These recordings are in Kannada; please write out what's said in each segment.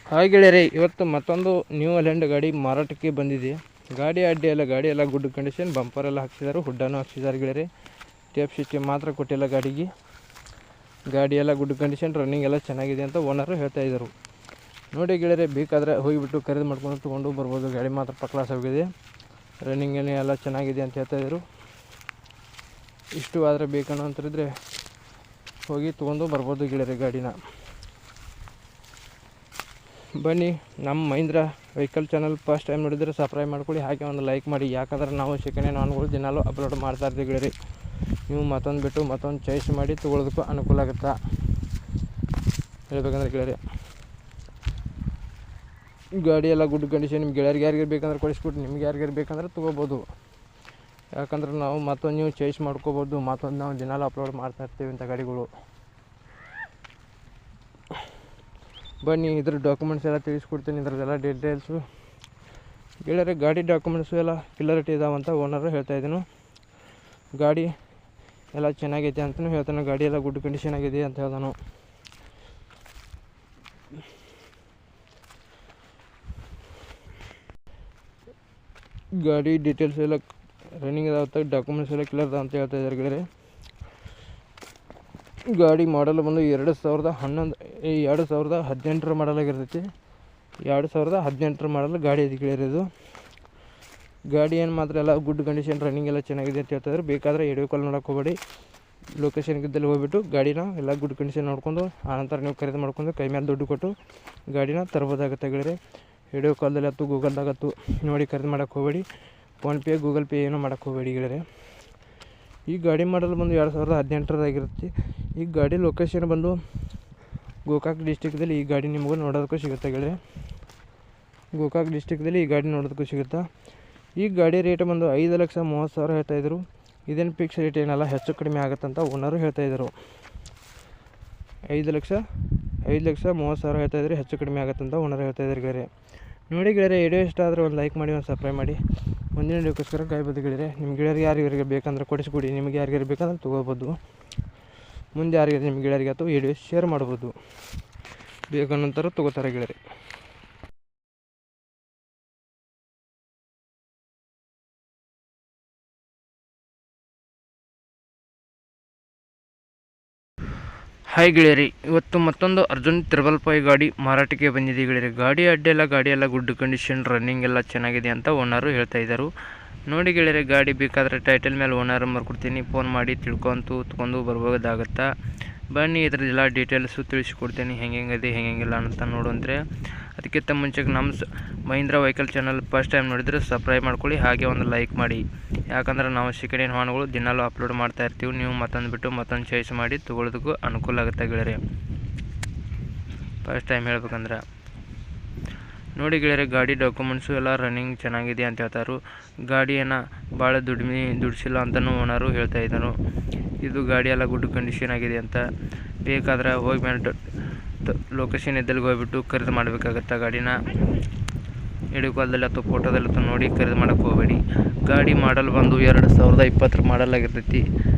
ಹಾಯ್ ಗೆಳೆಯರೆ, ಇವತ್ತು ಮತ್ತೊಂದು ನ್ಯೂ ಅಲೆಂಡ್ ಗಾಡಿ ಮಾರಾಟಕ್ಕೆ ಬಂದಿದೆ. ಗಾಡಿ ಅಡ್ಡಿ ಎಲ್ಲ, ಗಾಡಿ ಎಲ್ಲ ಗುಡ್ ಕಂಡೀಷನ್, ಬಂಪರ್ ಎಲ್ಲ ಹಾಕ್ಸಿದ್ದಾರೆ, ಹುಡ್ಡನ್ನು ಹಾಕ್ಸಿದ್ದಾರೆ ಗೆಳೆಯರೆ. ಟೇಪ್ ಸಿಸ್ಟಮ್ ಮಾತ್ರ ಕೊಟ್ಟಿಲ್ಲ ಗಾಡಿಗೆ. ಗಾಡಿ ಎಲ್ಲ ಗುಡ್ ಕಂಡೀಷನ್, ರನ್ನಿಂಗ್ ಎಲ್ಲ ಚೆನ್ನಾಗಿದೆ ಅಂತ ಓನರು ಹೇಳ್ತಾ ಇದ್ದರು. ನೋಡಿ ಗೆಳೆಯರೆ, ಬೇಕಾದರೆ ಹೋಗಿಬಿಟ್ಟು ಖರೀದಿ ಮಾಡ್ಕೊಂಡು ತೊಗೊಂಡು ಬರ್ಬೋದು. ಗಾಡಿ ಮಾತ್ರ ಕ್ಲಾಸ್ ಆಗಿದೆ, ರನ್ನಿಂಗ್ ಎಲ್ಲ ಚೆನ್ನಾಗಿದೆ ಅಂತ ಹೇಳ್ತಾ ಇದ್ದರು. ಇಷ್ಟು ಆದರೆ ಬೇಕನ್ನೋ ಅಂತಿದ್ರೆ ಹೋಗಿ ತೊಗೊಂಡು ಬರ್ಬೋದು ಗೆಳೆಯರೆ ಗಾಡಿನ. ಬನ್ನಿ, ನಮ್ಮ Mahindra vehicle channel first time ನೋಡಿದರೆ ಸಬ್ಸ್ಕ್ರೈಬ್ ಮಾಡ್ಕೊಳ್ಳಿ, ಹಾಗೆ ಒಂದು ಲೈಕ್ ಮಾಡಿ. ಯಾಕಂದ್ರೆ ನಾವು ಸೆಕೆಂಡ್ ಹ್ಯಾಂಡ್ ವಾಹನಗಳು ದಿನಾಲೂ ಅಪ್ಲೋಡ್ ಮಾಡ್ತಾ ಇರ್ತೀವಿ ಗೆಳೆಯರೆ. ನೀವು ಮತ್ತೊಂದು ಬಿಟ್ಟು ಮತ್ತೊಂದು ಚಾಯ್ಸ್ ಮಾಡಿ ತೊಗೊಳೋದಕ್ಕೂ ಅನುಕೂಲ ಆಗುತ್ತಾ ಹೇಳ್ಬೇಕಂದ್ರೆ ಗೆಳೆಯರೆ. ಗಾಡಿ ಎಲ್ಲ ಗುಡ್ ಕಂಡೀಷನ್. ನಿಮ್ಗೆ ಗೆಳೆಯರಿಗೆ ಯಾರಿಗೆ ಬೇಕಂದ್ರೆ ಕೊಡಿಸ್ಬಿಟ್ಟು, ನಿಮ್ಗೆ ಯಾರಿಗೆ ಬೇಕಂದ್ರೆ ತೊಗೋಬೋದು. ಯಾಕಂದ್ರೆ ನಾವು ಮತ್ತೊಂದು ನೀವು ಚಾಯ್ಸ್ ಮಾಡ್ಕೋಬೋದು. ಮತ್ತೊಂದು ನಾವು ದಿನಾಲೂ ಅಪ್ಲೋಡ್ ಮಾಡ್ತಾ ಇರ್ತೀವಿ ಇಂಥ ಗಾಡಿಗಳು. ಬನ್ನಿ, ಇದ್ರ ಡಾಕ್ಯುಮೆಂಟ್ಸ್ ಎಲ್ಲ ತಿಳಿಸ್ಕೊಡ್ತೀನಿ, ಇದ್ರದ್ದೆಲ್ಲ ಡೀಟೇಲ್ಸು ಗೆಳೆಯರೆ. ಗಾಡಿ ಡಾಕ್ಯುಮೆಂಟ್ಸು ಎಲ್ಲ ಕ್ಲಿಯರಿಟಿ ಇದಾವಂತ ಓನರು ಹೇಳ್ತಾ ಇದ್ದೀನಿ. ಗಾಡಿ ಎಲ್ಲ ಚೆನ್ನಾಗೈತೆ ಅಂತಲೂ ಹೇಳ್ತಾನೆ. ಗಾಡಿ ಎಲ್ಲ ಗುಡ್ ಕಂಡೀಷನ್ ಆಗಿದೆ ಅಂತ ಹೇಳ್ತಾನು. ಗಾಡಿ ಡೀಟೇಲ್ಸ್ ಎಲ್ಲ ರನ್ನಿಂಗ್ ಇದಾಗುತ್ತೆ, ಡಾಕ್ಯುಮೆಂಟ್ಸ್ ಎಲ್ಲ ಕ್ಲಿಯರ್ ಅದ ಅಂತ ಹೇಳ್ತಾ ಇದ್ದಾರೆ ಗೆಳೆಯರೆ. ಗಾಡಿ ಮಾಡಲ್ ಬಂದು 2018 ಮಾಡಲ್ ಆಗಿರ್ತೈತಿ. 2018 ಮಾಡಲ್ ಗಾಡಿ ಅದು ಗೆಳೆಯರೆ. ಇದು ಗಾಡಿ ಏನು ಮಾತ್ರ ಎಲ್ಲ ಗುಡ್ ಕಂಡೀಷನ್, ರನ್ನಿಂಗ್ ಎಲ್ಲ ಚೆನ್ನಾಗಿದೆ ಅಂತ ಹೇಳ್ತಾ ಇದ್ದಾರೆ. ಬೇಕಾದರೆ ವಿಡಿಯೋ ಕಾಲ್ ನೋಡೋಕೆ ಹೋಗಬೇಡಿ, ಲೊಕೇಶನ್ಗಿದ್ದಲ್ಲಿ ಹೋಗ್ಬಿಟ್ಟು ಗಾಡಿನ ಎಲ್ಲ ಗುಡ್ ಕಂಡೀಷನ್ ನೋಡ್ಕೊಂಡು ಆನಂತರ ನೀವು ಖರೀದಿ ಮಾಡ್ಕೊಂಡು ಕೈ ಮೇಲೆ ದುಡ್ಡು ಕೊಟ್ಟು ಗಾಡಿನ ತರ್ಬೋದಾಗುತ್ತೆ ಗೆಳೆಯರೆ. ವಿಡಿಯೋ ಕಾಲ್ದಲ್ಲಿ ಹತ್ತು, ಗೂಗಲ್ದಾಗತ್ತು ನೋಡಿ ಖರೀದಿ ಮಾಡೋಕೆ ಹೋಗಬೇಡಿ. ಫೋನ್ಪೇ, ಗೂಗಲ್ ಪೇ ಏನೂ ಮಾಡೋಕೆ ಹೋಗಬೇಡಿ ಗೆಳೆಯರೆ. ಈ ಗಾಡಿ ಮಾಡಲ್ ಬಂದು 2018 ಈ ಗಾಡಿ ಲೊಕೇಶನ್ ಬಂದು ಗೋಕಾಕ್ ಡಿಸ್ಟಿಕ್ದಲ್ಲಿ ಈ ಗಾಡಿ ನಿಮಗೂ ನೋಡೋದಕ್ಕೂ ಸಿಗುತ್ತೆ ಗೆಳೆಯರೆ. ಗೋಕಾಕ್ ಡಿಸ್ಟಿಕ್ದಲ್ಲಿ ಈ ಗಾಡಿ ನೋಡೋದಕ್ಕೂ ಸಿಗುತ್ತೆ. ಈ ಗಾಡಿ ರೇಟ್ ಬಂದು 5,30,000 ಹೇಳ್ತಾಯಿದ್ರು. ಇದೇನು ಫಿಕ್ಸ್ ರೇಟ್ ಏನಲ್ಲ, ಹೆಚ್ಚು ಕಡಿಮೆ ಆಗುತ್ತಂತ ಓನರು ಹೇಳ್ತಾಯಿದ್ರು. 5,30,000 ಹೇಳ್ತಾಯಿದ್ರು, ಹೆಚ್ಚು ಕಡಿಮೆ ಆಗುತ್ತಂತ ಓನರು ಹೇಳ್ತಾಯಿದ್ರು ಗೆಳೆಯರೆ. ನೋಡಿ ಗೆಳೆಯರೆ, ವಿಡಿಯೋ ಇಷ್ಟ ಆದರೆ ಒಂದು ಲೈಕ್ ಮಾಡಿ, ಒಂದು ಸಬ್ಸ್ಕ್ರೈಬ್ ಮಾಡಿ. ಮುಂದಿನ ವಿಡಿಯೋಕ್ಕೋಸ್ಕರ ಕಾಯ್ಬೋದು ಗೆಳೆಯರೆ. ನಿಮ್ಮ ಗೆಳೆಯರಿಗೆ ಯಾರಿಗೆ ಬೇಕಂದ್ರೆ ಕೊಡಿಸ್ಬಿಡಿ, ನಿಮಗೆ ಯಾರಿಗೆ ಬೇಕಂದ್ರೆ ತೊಗೋಬೋದು. ಮುಂದೆ ಯಾರಿಗೆ ನಿಮ್ಮ ಗೆಳೆಯರಿಗೆ ಅಥವಾ ವಿಡಿಯೋ ಶೇರ್ ಮಾಡ್ಬೋದು. ಬೇಕನ್ನೋಂಥರ ತೊಗೋತಾರೆ ಗೆಳೆಯರೆ. ಹಾಯ್ ಗೆಳೆಯರಿ, ಇವತ್ತು ಮತ್ತೊಂದು ಅರ್ಜುನ್ 555 ಗಾಡಿ ಮಾರಾಟಕ್ಕೆ ಬಂದಿದೆ ಗೆಳೆಯರಿ. ಗಾಡಿ ಗಾಡಿ ಎಲ್ಲ ಗುಡ್ ಕಂಡೀಷನ್, ರನ್ನಿಂಗ್ ಎಲ್ಲ ಚೆನ್ನಾಗಿದೆ ಅಂತ ಓನರು ಹೇಳ್ತಾ ಇದ್ದರು. ನೋಡಿ ಗೆಳೆಯರೆ, ಗಾಡಿ ಬೇಕಾದರೆ ಟೈಟಲ್ ಮೇಲೆ ಓನರ್ ನಂಬರ್ ಕೊಡ್ತೀನಿ, ಫೋನ್ ಮಾಡಿ ತೊಗೊಂಡು ಬರ್ಬೋದಾಗತ್ತಾ. ಬನ್ನಿ, ಇದರದೆಲ್ಲ ಡೀಟೇಲ್ಸು ತಿಳಿಸ್ಕೊಡ್ತೀನಿ, ಹೆಂಗಿದೆ ಹೆಂಗಿಲ್ಲ ಅಂತ ನೋಡುವಂದರೆ. ಅದಕ್ಕಿಂತ ಮುಂಚೆ ನಮ್ಮ Mahindra vehicle channel first time ನೋಡಿದರೆ ಸಬ್ಸ್ಕ್ರೈಬ್ ಮಾಡ್ಕೊಳ್ಳಿ, ಹಾಗೆ ಒಂದು ಲೈಕ್ ಮಾಡಿ. ಯಾಕಂದರೆ ನಾವು ಸೆಕೆಂಡ್ ಹ್ಯಾಂಡ್ ವಾಹನಗಳು ದಿನಾಲೂ ಅಪ್ಲೋಡ್ ಮಾಡ್ತಾ ಇರ್ತೀವಿ. ನೀವು ಮತ್ತೊಂದು ಬಿಟ್ಟು ಮತ್ತೊಂದು ಚಾಯ್ಸ್ ಮಾಡಿ ತೊಗೊಳೋದಕ್ಕೂ ಅನುಕೂಲ ಆಗುತ್ತೆ ಗೆಳೆಯರೆ. ಫಸ್ಟ್ ಟೈಮ್ ಹೇಳ್ಬೇಕಂದ್ರೆ ನೋಡಿ ಗೆಳೆಯರೆ, ಗಾಡಿ ಡಾಕ್ಯುಮೆಂಟ್ಸು ಎಲ್ಲ ರನ್ನಿಂಗ್ ಚೆನ್ನಾಗಿದೆ ಅಂತ ಹೇಳ್ತಾರು. ಗಾಡಿ ಭಾಳ ದುಡ್ಸಿಲ್ಲ ಅಂತಲೂ ಓನರು ಹೇಳ್ತಾ ಇದ್ದರು. ಇದು ಗಾಡಿ ಎಲ್ಲ ಗುಡ್ ಕಂಡೀಷನ್ ಆಗಿದೆ ಅಂತ. ಬೇಕಾದ್ರೆ ಹೋಗಿ ಮೇಲೆ ಲೊಕೇಶನ್ ಇದ್ದಲ್ಲಿ ಹೋಗ್ಬಿಟ್ಟು ಖರೀದಿ ಮಾಡಬೇಕಾಗತ್ತೆ ಗಾಡಿನ. ವಿಡಿಯೋ ಕಾಲ್ದಲ್ಲಿ ಅಥವಾ ಫೋಟೋದಲ್ಲಿ ನೋಡಿ ಖರೀದಿ ಮಾಡೋಕ್ಕೆ ಹೋಗಬೇಡಿ. ಗಾಡಿ ಮಾಡಲ್ ಬಂದು 2020 ಮಾಡಲ್ ಆಗಿರ್ತೈತಿ.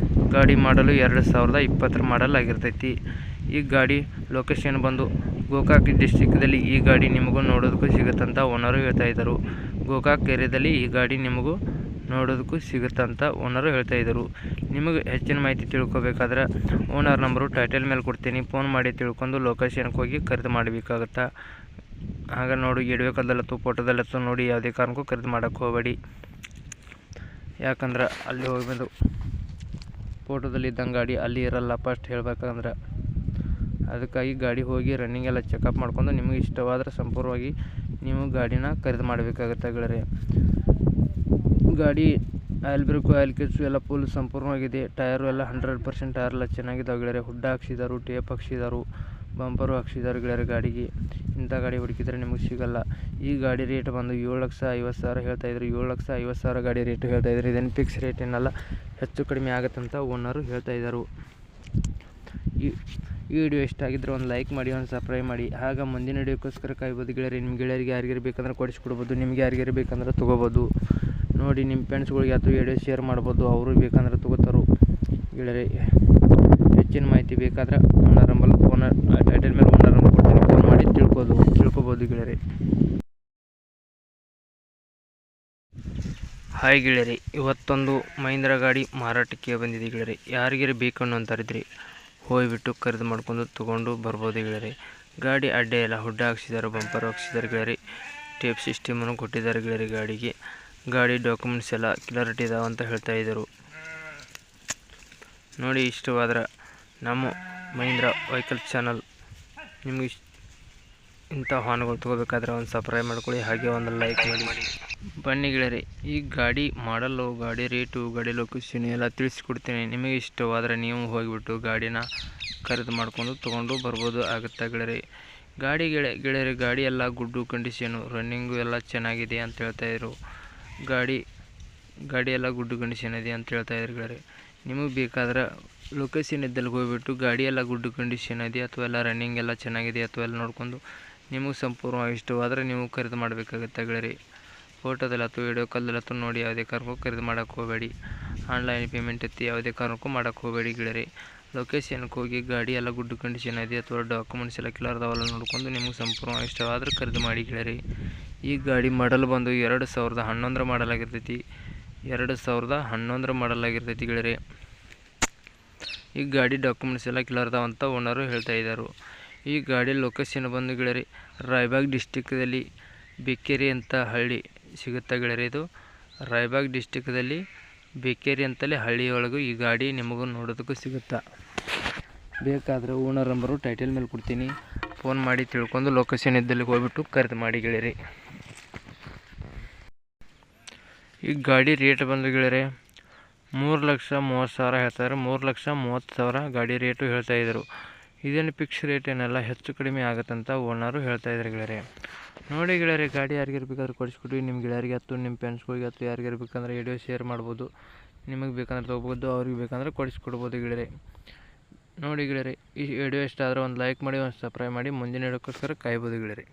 ಗಾಡಿ ಮಾಡಲು 2020 ಮಾಡಲ್ ಆಗಿರ್ತೈತಿ. ಈ ಗಾಡಿ ಲೊಕೇಶನ್ ಬಂದು ಗೋಕಾಕ್ ಡಿಸ್ಟಿಕ್ದಲ್ಲಿ ಈ ಗಾಡಿ ನಿಮಗೂ ನೋಡೋದಕ್ಕೂ ಸಿಗುತ್ತಂತ ಓನರು ಹೇಳ್ತಾ ಇದ್ದರು. ಗೋಕಾಕ್ ಏರಿಯಾದಲ್ಲಿ ಈ ಗಾಡಿ ನಿಮಗೂ ನೋಡೋದಕ್ಕೂ ಸಿಗುತ್ತಂತ ಓನರು ಹೇಳ್ತಾ ಇದ್ದರು. ನಿಮಗೆ ಹೆಚ್ಚಿನ ಮಾಹಿತಿ ತಿಳ್ಕೊಬೇಕಾದ್ರೆ ಓನರ್ ನಂಬರು ಟೈಟಲ್ ಮೇಲೆ ಕೊಡ್ತೀನಿ, ಫೋನ್ ಮಾಡಿ ತಿಳ್ಕೊಂಡು ಲೊಕೇಶನ್ಗೆ ಹೋಗಿ ಖರೀದಿ ಮಾಡಬೇಕಾಗತ್ತಾ. ಆಗ ನೋಡಿ ವಿಡಿಯೋ ಕಾಲ್ದಲ್ಲತ್ತು ಫೋಟೋದಲ್ಲತ್ತು ನೋಡಿ ಯಾವುದೇ ಕಾರಣಕ್ಕೂ ಖರೀದಿ ಮಾಡೋಕ್ಕೆ ಹೋಗಬೇಡಿ. ಯಾಕಂದ್ರೆ ಅಲ್ಲಿ ಹೋಗ್ಬೋದು, ಫೋಟೋದಲ್ಲಿ ಇದ್ದಂಗೆ ಗಾಡಿ ಅಲ್ಲಿ ಇರಲ್ಲ ಫಸ್ಟ್ ಹೇಳ್ಬೇಕಂದ್ರೆ. ಅದಕ್ಕಾಗಿ ಗಾಡಿ ಹೋಗಿ ರನ್ನಿಂಗ್ ಎಲ್ಲ ಚೆಕಪ್ ಮಾಡ್ಕೊಂಡು ನಿಮಗೆ ಇಷ್ಟವಾದರೆ ಸಂಪೂರ್ಣವಾಗಿ ನೀವು ಗಾಡಿನ ಖರೀದಿ ಮಾಡಬೇಕಾಗುತ್ತೆ ಗೆಳೆಯರೆ. ಗಾಡಿ ಆಯಿಲ್ ಬ್ರೇಕು, ಆಯಿಲ್ ಕಿಟ್ಸು ಎಲ್ಲ ಫುಲ್ ಸಂಪೂರ್ಣವಾಗಿದೆ. ಟಯರು ಎಲ್ಲ 100% ಟಯರ್ ಎಲ್ಲ ಚೆನ್ನಾಗಿದ್ದಾವೆ ಗೆಳೆಯರೆ. ಹುಡ್ಡ ಹಾಕ್ಸಿದಾರು, ಟೇಪ್ ಹಾಕ್ಸಿದಾರು, ಬಂಪರು ಹಾಕ್ಸಿದಾರು ಗೆಳೆಯರೆ. ಗಾಡಿಗೆ ಇಂಥ ಗಾಡಿ ಹುಡುಕಿದ್ರೆ ನಿಮಗೆ ಸಿಗಲ್ಲ. ಈ ಗಾಡಿ ರೇಟ್ ಬಂದು 7,50,000 ಹೇಳ್ತಾಯಿದ್ರು. 7,50,000 ಗಾಡಿ ರೇಟ್ ಹೇಳ್ತಾಯಿದ್ರು. ಇದೇನು ಫಿಕ್ಸ್ ರೇಟ್ ಏನಲ್ಲ, ಹೆಚ್ಚು ಕಡಿಮೆ ಆಗುತ್ತಂತ ಓನರು ಹೇಳ್ತಾಯಿದ್ದಾರೆ. ಈ ವಿಡಿಯೋ ಇಷ್ಟ ಆಗಿದ್ದರೆ ಒಂದು ಲೈಕ್ ಮಾಡಿ, ಒಂದು ಸಬ್ಸ್ಕ್ರೈಬ್ ಮಾಡಿ. ಆಗ ಮುಂದಿನ ವಿಡಿಯೋಕ್ಕೋಸ್ಕರ ಕಾಯ್ಬೋದು ಗೆಳೆಯರೆ. ನಿಮ್ಮ ಗೆಳೆಯರಿಗೆ ಯಾರಿಗಾರು ಬೇಕಂದ್ರೆ ಕೊಡಿಸ್ಕೊಡ್ಬೋದು, ನಿಮಗೆ ಯಾರಿಗಾರು ಬೇಕಂದ್ರೆ ತೊಗೋಬೋದು. ನೋಡಿ ನಿಮ್ಮ ಫ್ರೆಂಡ್ಸ್ಗಳಿಗೆ ಅಥವಾ ವಿಡಿಯೋ ಶೇರ್ ಮಾಡ್ಬೋದು, ಅವರು ಬೇಕಂದ್ರೆ ತೊಗೋತಾರೋ ಗೆಳೆಯರೆ. ಹೆಚ್ಚಿನ ಮಾಹಿತಿ ಬೇಕಾದ್ರೆ ಓನರ್ ನಂಬರ್ ಟೈಟಲ್ ಮೇಲೆ ಓನರ್ ನಂಬರ್ ಕೊಡ್ತೀನಿ, ಫೋನ್ ಮಾಡಿ ತಿಳ್ಕೊಬೋದು. ನೋಡ್ಬೋದು ಗೆಳೆಯರೆ. ಹಾಯ್ ಗೆಳೆಯರೆ, ಇವತ್ತೊಂದು ಮಹೀಂದ್ರ ಗಾಡಿ ಮಾರಾಟಕ್ಕೆ ಬಂದಿದೆ ಗೆಳೆಯರೆ. ಯಾರಿಗಾರ ಬೇಕನ್ನು ಅಂತಾರಿದ್ರಿ ಹೋಗ್ಬಿಟ್ಟು ಖರೀದಿ ಮಾಡ್ಕೊಂಡು ತೊಗೊಂಡು ಬರ್ಬೋದು ಗೆಳೆಯರೆ. ಗಾಡಿ ಅಡ್ಡೆ ಎಲ್ಲ ಹುಡ್ಡ ಹಾಕ್ಸಿದ್ದಾರೆ, ಬಂಪರ್ ಹಾಕ್ಸಿದ್ದಾರೆ ಗೆಳೆಯರೆ. ಟೇಪ್ ಸಿಸ್ಟಮನ್ನು ಕೊಟ್ಟಿದ್ದಾರೆ ಗೆಳೆಯರೆ ಗಾಡಿಗೆ. ಗಾಡಿ ಡಾಕ್ಯುಮೆಂಟ್ಸ್ ಎಲ್ಲ ಕ್ಲಿಯರಿಟಿ ಇದಾವೆ ಅಂತ ಹೇಳ್ತಾ ಇದ್ದರು. ನೋಡಿ, ಇಷ್ಟವಾದ್ರೆ ನಮ್ಮ ಮಹೀಂದ್ರ ವೆಹಿಕಲ್ ಚಾನಲ್ ನಿಮಗೆ ಇಂಥ ವಾಹನಗಳು ತೊಗೋಬೇಕಾದ್ರೆ ಒಂದು ಸಬ್ಸ್ಕ್ರೈಬ್ ಮಾಡ್ಕೊಳ್ಳಿ, ಹಾಗೆ ಒಂದು ಲೈಕ್ ಮಾಡಿ. ಬನ್ನಿ ಗೆಳೆಯರೆ, ಈ ಗಾಡಿ ಮಾಡಲು, ಗಾಡಿ ರೇಟು, ಗಾಡಿ ಲೊಕೇಶನ್ ಎಲ್ಲ ತಿಳಿಸ್ಕೊಡ್ತೀನಿ. ನಿಮಗೆ ಇಷ್ಟವಾದರೆ ನೀವು ಹೋಗಿಬಿಟ್ಟು ಗಾಡಿನ ಖರೀದಿ ಮಾಡ್ಕೊಂಡು ತೊಗೊಂಡು ಬರ್ಬೋದು ಆಗುತ್ತೆ ಗೆಳೆಯರೆ. ಗೆಳೆಯರೆ ಗಾಡಿ ಎಲ್ಲ ಗುಡ್ಡು ಕಂಡೀಷನು, ರನ್ನಿಂಗು ಎಲ್ಲ ಚೆನ್ನಾಗಿದೆ ಅಂತ ಹೇಳ್ತಾಯಿದ್ರು. ಗಾಡಿ ಎಲ್ಲ ಗುಡ್ಡು ಕಂಡೀಷನ್ ಇದೆ ಅಂತ ಹೇಳ್ತಾಯಿದ್ರು ಗೆಳೆಯರೆ. ನಿಮಗೆ ಬೇಕಾದ್ರೆ ಲೊಕೇಶನ್ ಇದ್ದಲ್ಲಿ ಹೋಗ್ಬಿಟ್ಟು ಗಾಡಿ ಎಲ್ಲ ಗುಡ್ಡು ಕಂಡೀಷನ್ ಇದೆ ಅಥವಾ ಎಲ್ಲ ರನ್ನಿಂಗ್ ಎಲ್ಲ ಚೆನ್ನಾಗಿದೆ ಅಥವಾ ಎಲ್ಲ ನೋಡ್ಕೊಂಡು ನಿಮಗೆ ಸಂಪೂರ್ಣವಾಗಿ ಇಷ್ಟವಾದರೆ ನೀವು ಖರೀದಿ ಮಾಡಬೇಕಾಗುತ್ತೆ ಗೆಳೆಯರೆ. ಫೋಟೋದಲ್ಲಿ ಅಥವಾ ವಿಡಿಯೋ ಕಾಲದಲ್ಲಿ ಅಥವಾ ನೋಡಿ ಯಾವುದೇ ಕಾರಣಕ್ಕೂ ಖರೀದಿ ಮಾಡೋಕ್ಕೆ ಹೋಗಬೇಡಿ. ಆನ್ಲೈನ್ ಪೇಮೆಂಟ್ ಎತ್ತಿ ಯಾವುದೇ ಕಾರಣಕ್ಕೂ ಮಾಡೋಕ್ಕೆ ಹೋಗಬೇಡಿ ಗೆಳೆಯರೆ. ಲೊಕೇಶನ್ಗೆ ಹೋಗಿ ಗಾಡಿ ಎಲ್ಲ ಗುಡ್ ಕಂಡೀಷನ್ ಇದೆ ಅಥವಾ ಡಾಕ್ಯುಮೆಂಟ್ಸ್ ಎಲ್ಲ ಕ್ಲಿಯರ್ ಅದಾವಲ್ಲ ನೋಡ್ಕೊಂಡು ನಿಮಗೆ ಸಂಪೂರ್ಣವಾಗಿ ಇಷ್ಟವಾದರೆ ಖರೀದಿ ಮಾಡಿ ಗೆಳೆಯರೆ. ಈ ಗಾಡಿ ಮಾಡಲ್ ಬಂದು 2011 ಮಾಡಲ್ ಆಗಿರ್ತೈತಿ. 2011 ಮಾಡಲ್ ಆಗಿರ್ತೈತಿ ಗೆಳೆಯರೆ. ಈ ಗಾಡಿ ಡಾಕ್ಯುಮೆಂಟ್ಸ್ ಎಲ್ಲ ಕ್ಲಿಯರ್ ಅದಾವಂತ ಓನರು ಹೇಳ್ತಾ ಇದ್ದಾರೆ. ಈ ಗಾಡಿ ಲೊಕೇಶನ್ ಬಂದು ಗೆಳೆಯರೆ ರಾಯಬಾಗ್ ಡಿಸ್ಟಿಕ್ದಲ್ಲಿ ಬೇಕೇರಿ ಅಂತ ಹಳ್ಳಿ ಸಿಗುತ್ತೆ ಗೆಳೆಯರೆ. ಇದು ರಾಯಬಾಗ್ ಡಿಸ್ಟಿಕ್ದಲ್ಲಿ ಬೇಕೇರಿ ಅಂತಲೇ ಹಳ್ಳಿಯೊಳಗೂ ಈ ಗಾಡಿ ನಿಮಗೂ ನೋಡೋದಕ್ಕೂ ಸಿಗುತ್ತಾ. ಬೇಕಾದರೆ ಓನರ್ ನಂಬರು ಟೈಟಲ್ ಮೇಲೆ ಕೊಡ್ತೀನಿ, ಫೋನ್ ಮಾಡಿ ತಿಳ್ಕೊಂಡು ಲೊಕೇಶನ್ ಇದ್ದಲ್ಲಿ ಹೋಗ್ಬಿಟ್ಟು ಖರೀದಿ ಮಾಡಿ ಗೆಳೆಯರೆ. ಈ ಗಾಡಿ ರೇಟ್ ಬಂದು ಗೆಳೆಯರೆ 3,30,000 ಹೇಳ್ತಾರೆ. 3,30,000 ಗಾಡಿ ರೇಟು ಹೇಳ್ತಾಯಿದ್ರು. ಇದೇನು ಫಿಕ್ಸ್ ರೇಟ್ ಏನಲ್ಲ, ಹೆಚ್ಚು ಕಡಿಮೆ ಆಗುತ್ತಂತ ಓನರು ಹೇಳ್ತಾಯಿದ್ರು ಗೆಳೆಯರೆ. ನೋಡಿ ಗೆಳೆಯರೆ, ಗಾಡಿ ಯಾರಿಗಾರು ಬೇಕಾದ್ರೆ ಕೊಡಿಸ್ಕೊಡ್ವಿ. ನಿಮ್ಮ ಗೆಳೆಯರಿಗೆ ಅಥವಾ ನಿಮ್ಮ ಫ್ರೆಂಡ್ಸ್ಗಳಿಗೆ ಅಥವಾ ಯಾರಿಗಾರು ಬೇಕಂದ್ರೆ ವಿಡಿಯೋ ಶೇರ್ ಮಾಡ್ಬೋದು. ನಿಮಗೆ ಬೇಕಂದ್ರೆ ತೊಗೋಬೋದು, ಅವ್ರಿಗೆ ಬೇಕಂದ್ರೆ ಕೊಡಿಸ್ಕೊಡ್ಬೋದು ಗೆಳೆಯರೆ. ನೋಡಿ ಗೆಳೆಯರೆ, ಈ ವಿಡಿಯೋ ಇಷ್ಟ ಆದರೆ ಒಂದು ಲೈಕ್ ಮಾಡಿ, ಒಂದು ಸಬ್ಸ್ಕ್ರೈಬ್ ಮಾಡಿ. ಮುಂದಿನ ವಿಡಿಯೋಕ್ಕೋಸ್ಕರ ಕಾಯ್ಬೋದು ಗೆಳೆಯರೆ.